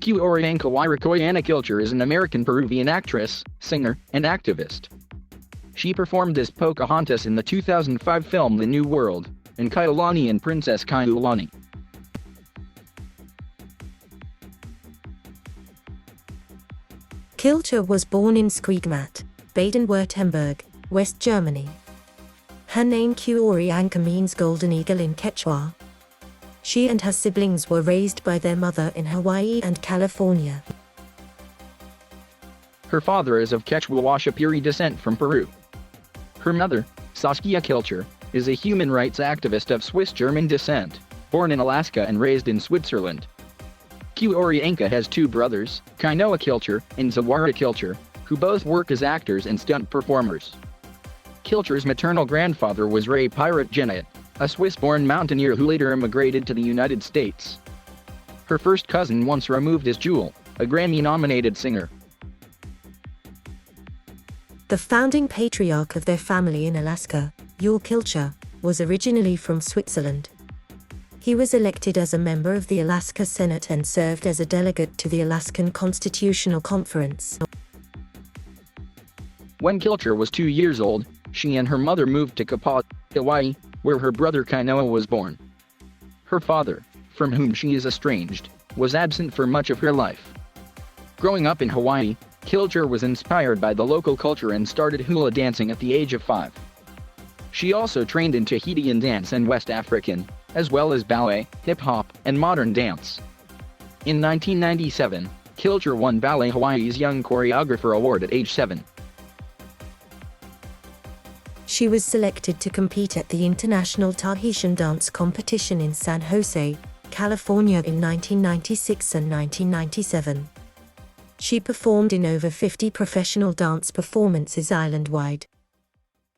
Kilcher Kilcher is an American-Peruvian actress, singer, and activist. She performed as Pocahontas in the 2005 film The New World, and Kailani in Princess Kailani. Kilcher was born in Skriegmatt, Baden-Württemberg, West Germany. Her name Kilcher means golden eagle in Quechua. She and her siblings were raised by their mother in Hawaii and California. Her father is of Quechua Washapiri descent from Peru. Her mother, Saskia Kilcher, is a human rights activist of Swiss-German descent, born in Alaska and raised in Switzerland. Kilcher has two brothers, Kainoa Kilcher and Zawara Kilcher, who both work as actors and stunt performers. Kilcher's maternal grandfather was Ray Pirate Genet, a Swiss-born mountaineer who later immigrated to the United States. Her first cousin once removed is Jewel, a Grammy-nominated singer. The founding patriarch of their family in Alaska, Yul Kilcher, was originally from Switzerland. He was elected as a member of the Alaska Senate and served as a delegate to the Alaskan Constitutional Conference. When Kilcher was 2 years old, she and her mother moved to Kapaa, Hawaii, where her brother Kainoa was born. Her father, from whom she is estranged, was absent for much of her life. Growing up in Hawaii, Kilcher was inspired by the local culture and started hula dancing at the age of 5. She also trained in Tahitian dance and West African, as well as ballet, hip-hop, and modern dance. In 1997, Kilcher won Ballet Hawaii's Young Choreographer Award at age 7. She was selected to compete at the International Tahitian Dance Competition in San Jose, California in 1996 and 1997. She performed in over 50 professional dance performances island-wide.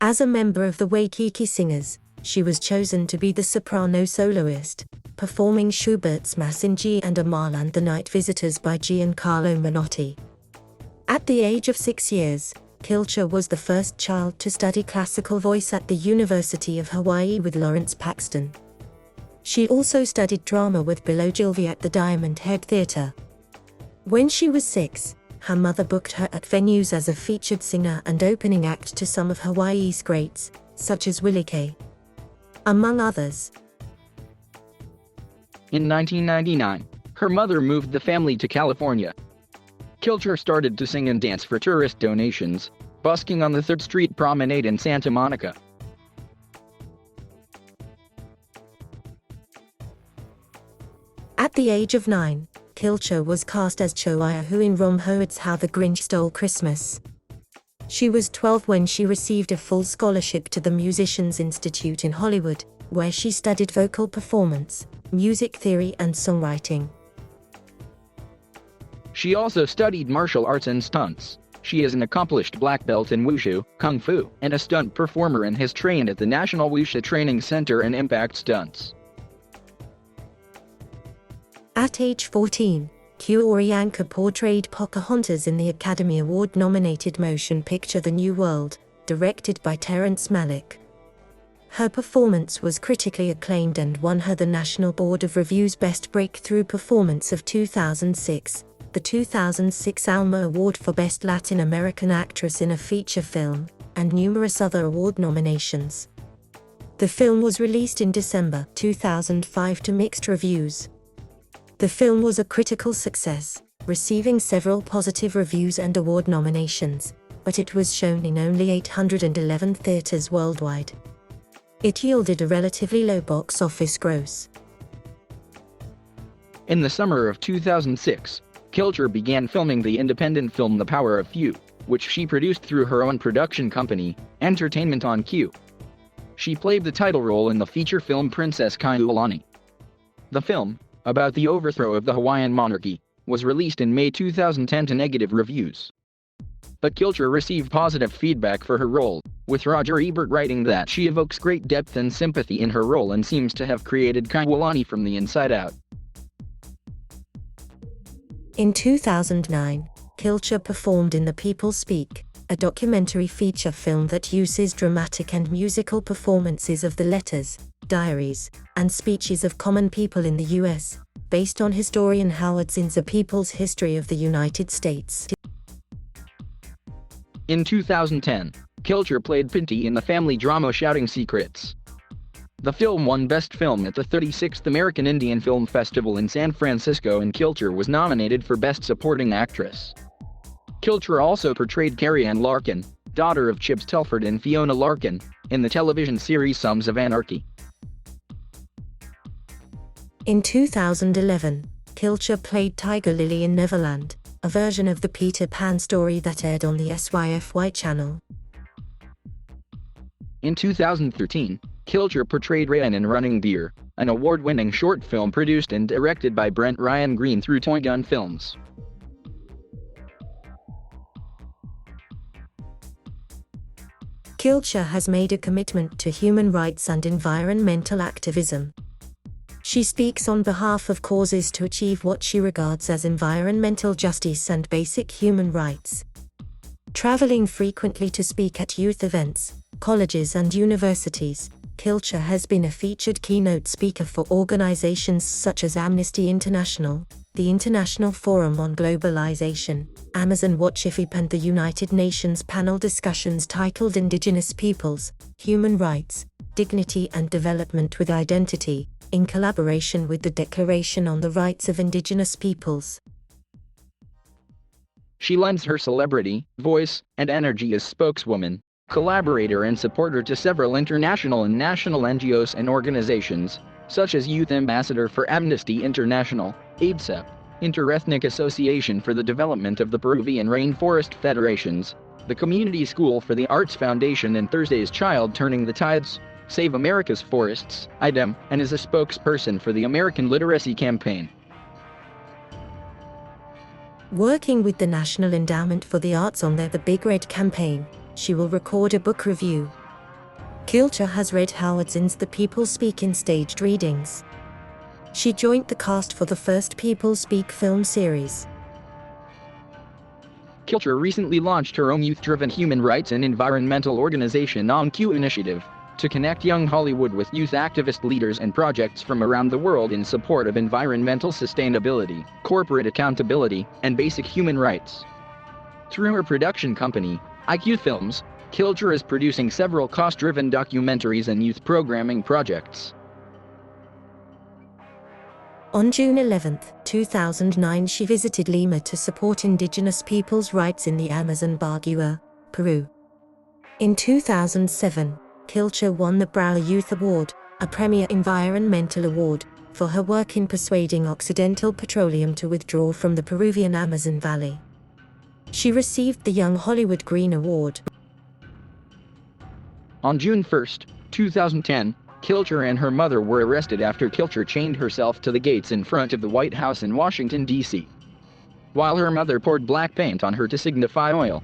As a member of the Waikiki Singers, she was chosen to be the soprano soloist, performing Schubert's Mass in G and Amal and the Night Visitors by Giancarlo Menotti. At the age of 6 years, Kilcher was the first child to study classical voice at the University of Hawaii with Lawrence Paxton. She also studied drama with Bill Ogilvy at the Diamond Head Theatre. When she was 6, her mother booked her at venues as a featured singer and opening act to some of Hawaii's greats, such as Willie K. among others. In 1999, her mother moved the family to California. Kilcher started to sing and dance for tourist donations, busking on the 3rd Street Promenade in Santa Monica. At the age of 9, Kilcher was cast as Choiahu in Ron Howard's How the Grinch Stole Christmas. She was 12 when she received a full scholarship to the Musicians Institute in Hollywood, where she studied vocal performance, music theory and songwriting. She also studied martial arts and stunts. She is an accomplished black belt in Wushu, Kung Fu, and a stunt performer and has trained at the National Wushu Training Center and Impact Stunts. At age 14, Kilcher portrayed Pocahontas in the Academy Award-nominated motion picture The New World, directed by Terrence Malick. Her performance was critically acclaimed and won her the National Board of Review's Best Breakthrough Performance of 2006, the 2006 Alma Award for Best Latin American Actress in a Feature Film, and numerous other award nominations. The film was released in December 2005 to mixed reviews. The film was a critical success, receiving several positive reviews and award nominations, but it was shown in only 811 theaters worldwide. It yielded a relatively low box office gross. In the summer of 2006, Kilcher began filming the independent film The Power of Few, which she produced through her own production company, Entertainment on Cue. She played the title role in the feature film Princess Kailani. The film, about the overthrow of the Hawaiian monarchy, was released in May 2010 to negative reviews. But Kilcher received positive feedback for her role, with Roger Ebert writing that she evokes great depth and sympathy in her role and seems to have created Kailani from the inside out. In 2009, Kilcher performed in The People Speak, a documentary feature film that uses dramatic and musical performances of the letters, diaries, and speeches of common people in the US, based on historian Howard Zinn's A People's History of the United States. In 2010, Kilcher played Pinty in the family drama Shouting Secrets. The film won Best Film at the 36th American Indian Film Festival in San Francisco, and Kilcher was nominated for Best Supporting Actress. Kilcher also portrayed Carrie Ann Larkin, daughter of Chibs Telford and Fiona Larkin, in the television series Sons of Anarchy. In 2011, Kilcher played Tiger Lily in Neverland, a version of the Peter Pan story that aired on the SYFY channel. In 2013, Kilcher portrayed Rayan in Running Deer, an award-winning short film produced and directed by Brent Ryan Green through Toy Gun Films. Kilcher has made a commitment to human rights and environmental activism. She speaks on behalf of causes to achieve what she regards as environmental justice and basic human rights. Traveling frequently to speak at youth events, colleges and universities, Kilcher has been a featured keynote speaker for organizations such as Amnesty International, the International Forum on Globalization, Amazon Watch IFIP, and the United Nations panel discussions titled Indigenous Peoples, Human Rights, Dignity and Development with Identity, in collaboration with the Declaration on the Rights of Indigenous Peoples. She lends her celebrity, voice, and energy as spokeswoman, collaborator and supporter to several international and national NGOs and organizations, such as Youth Ambassador for Amnesty International, AIDSEP, Interethnic Association for the Development of the Peruvian Rainforest Federations, the Community School for the Arts Foundation, and Thursday's Child Turning the Tides, Save America's Forests, IDEM, and is a spokesperson for the American Literacy Campaign. Working with the National Endowment for the Arts on their The Big Red campaign, she will record a book review. Kilcher has read Howard Zinn's The People Speak in staged readings. She joined the cast for the first People Speak film series. Kilcher recently launched her own youth-driven human rights and environmental organization On Cue initiative to connect young Hollywood with youth activist leaders and projects from around the world in support of environmental sustainability, corporate accountability, and basic human rights. Through her production company, IQ Films, Kilcher is producing several cost-driven documentaries and youth programming projects. On June 11, 2009, she visited Lima to support indigenous people's rights in the Amazon Baguio, Peru. In 2007, Kilcher won the Brower Youth Award, a premier environmental award, for her work in persuading Occidental Petroleum to withdraw from the Peruvian Amazon Valley. She received the Young Hollywood Green Award. On June 1, 2010, Kilcher and her mother were arrested after Kilcher chained herself to the gates in front of the White House in Washington, D.C., while her mother poured black paint on her to signify oil.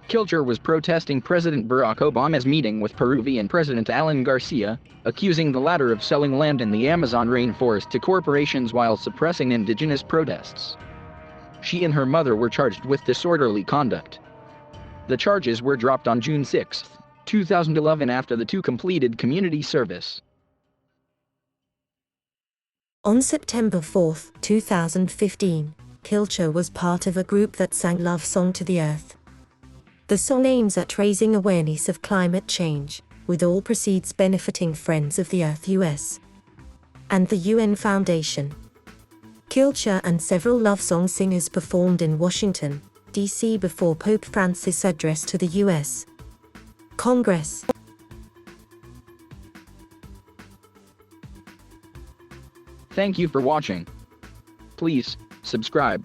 Kilcher was protesting President Barack Obama's meeting with Peruvian President Alan Garcia, accusing the latter of selling land in the Amazon rainforest to corporations while suppressing indigenous protests. She and her mother were charged with disorderly conduct. The charges were dropped on June 6, 2011, after the two completed community service. On September 4, 2015, Kilcher was part of a group that sang Love Song to the Earth. The song aims at raising awareness of climate change, with all proceeds benefiting Friends of the Earth US and the UN Foundation. Kilcher and several love song singers performed in Washington, D.C. before Pope Francis' address to the U.S. Congress. Thank you for watching. Please subscribe.